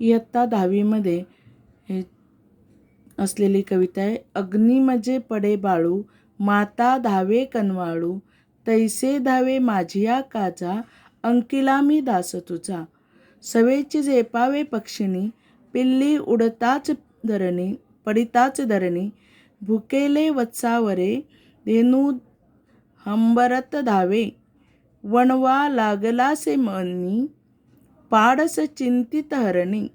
इयत्ता 10वीमध्ये हे असलेली कविता आहे. अग्नी म्हणजे पडे बाळू, माता धावे कनवाळू, तैसे धावे माझिया काजा, अंकिला मी दास तुझा. सवेची झेपावे पक्षिणी, पिल्ली उडताच धरणी पडिताच धरणी, भुकेले वत्सावरे, धेनू हंबरत धावे, वणवा लागलासे मनी, पाडस चिंतित हरणी,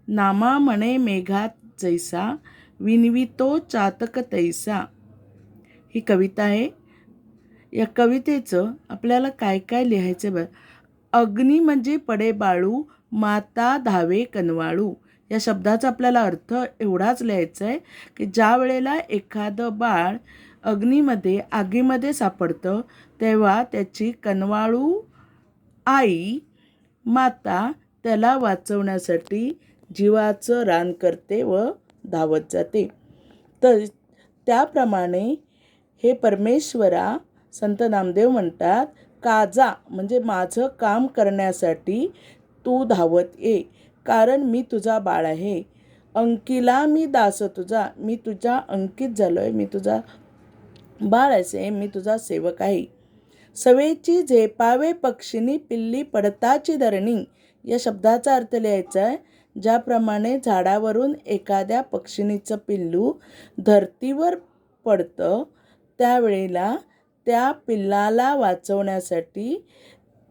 नामा म्हणे मेघात जैसा, विनवितो चातक तैसा. ही कविता आहे. या कवितेचं आपल्याला काय काय लिहायचं बरं. अग्नी म्हणजे पडे बाळू, माता धावे कनवाळू. या शब्दाचा आपल्याला अर्थ एवढाच लिहायचा आहे की ज्या वेळेला एखादं बाळ अग्नीमध्ये आगीमध्ये सापडतं तेव्हा त्याची कनवाळू आई माता त्याला वाचवण्यासाठी जीवाचं रान करते व धावत जाते. तर त्याप्रमाणे हे परमेश्वरा संत नामदेव म्हणतात, काजा म्हणजे माझं काम करण्यासाठी तू धावत ये, कारण मी तुझा बाळ आहे. अंकिला मी दास तुझा, मी तुझ्या अंकित झालो आहे, मी तुझा बाळ असे, मी तुझा सेवक आहे. सवेची झेपावे पक्षिणी, पिल्ली पडताची धरणी. या शब्दाचा अर्थ लिहायचा आहे. ज्याप्रमाणे झाडावरून एखाद्या पक्षिणीचं पिल्लू धरतीवर पडतं त्यावेळेला त्या पिल्लाला वाचवण्यासाठी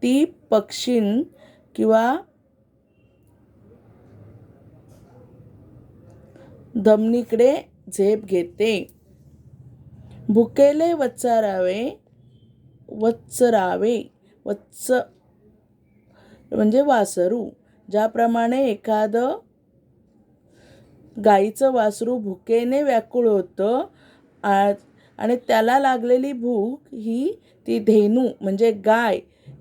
ती पक्षीण किंवा धमनीकडे झेप घेते. भुकेले वत्सरावे वत्स म्हणजे वासरू. ज्याप्रमाणे एखादं गाईचं वासरू भुकेने व्याकुळ होतं आणि त्याला लागलेली भूक ही ती धेनू म्हणजे गाय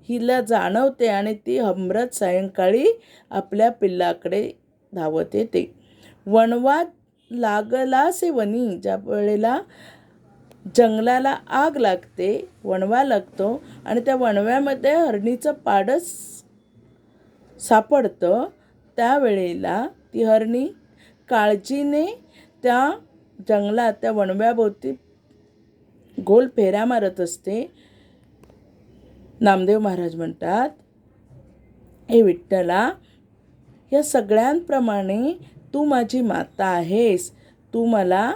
हिला जाणवते आणि ती हमरत सायंकाळी आपल्या पिल्लाकडे धावत येते. वणवा लागलासे वनी, ज्या वेळेला जंगलाला आग लागते, वणवा लागतो आणि त्या वणव्यामध्ये हरणीचं पाडस सापडतं, त्यावेळेला ती हरणी काळजीने त्या जंगलात त्या वणव्याभोवती गोल फेऱ्या मारत असते. नामदेव महाराज म्हणतात, हे विठ्ठला, या सगळ्यांप्रमाणे तू माझी माता आहेस, तू मला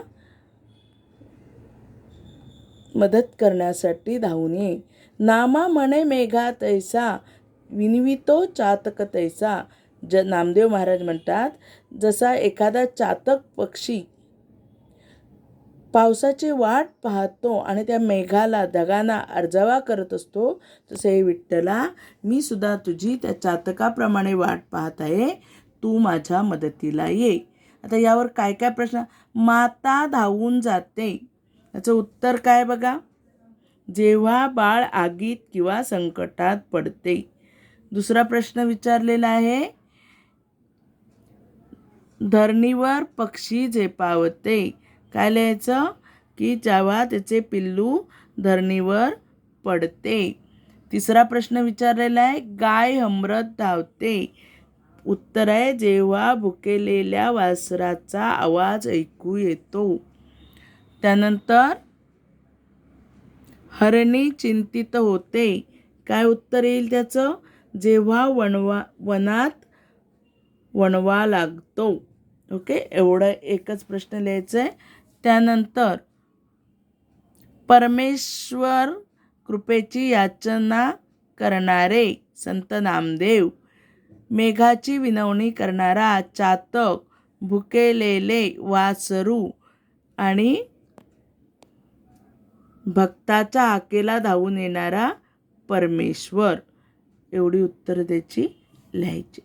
मदत करण्यासाठी धावून ये. नामा म्हणे मेघा तैसा, विनवितो चातक तैसा. नामदेव महाराज म्हणतात, जसा एखादा चातक पक्षी पावसाची वाट पाहतो आणि त्या मेघाला ढगांना अर्जावा करत असतो, तसे हे विठ्ठला, मी सुद्धा तुझी त्या चातकाप्रमाणे वाट पाहत आहे, तू माझ्या मदतीला ये. आता यावर काय काय प्रश्न. माता धावून जाते, याचं उत्तर काय बघा. जेव्हा बाळ आगीत किंवा संकटात पडते. दुसरा प्रश्न विचारलेला आहे, धरणीवर पक्षी झेपावते. काय लिहायचं की जेव्हा त्याचे पिल्लू धरणीवर पडते. तिसरा प्रश्न विचारलेला आहे, गाय हमरत धावते. उत्तर आहे, जेव्हा भुकेलेल्या वासराचा आवाज ऐकू येतो. त्यानंतर हरणी चिंतित होते. काय उत्तर येईल त्याचं, जेव्हा वनात वणवा लागतो. ओके, एवढं एकच प्रश्न लिहायचं आहे. त्यानंतर परमेश्वर कृपेची याचना करणारे संत नामदेव, मेघाची विनवणी करणारा चातक, भुकेलेले वासरू आणि भक्ताच्या हाकेला धावून येणारा परमेश्वर. एवढी उत्तरं त्याची लिहायची.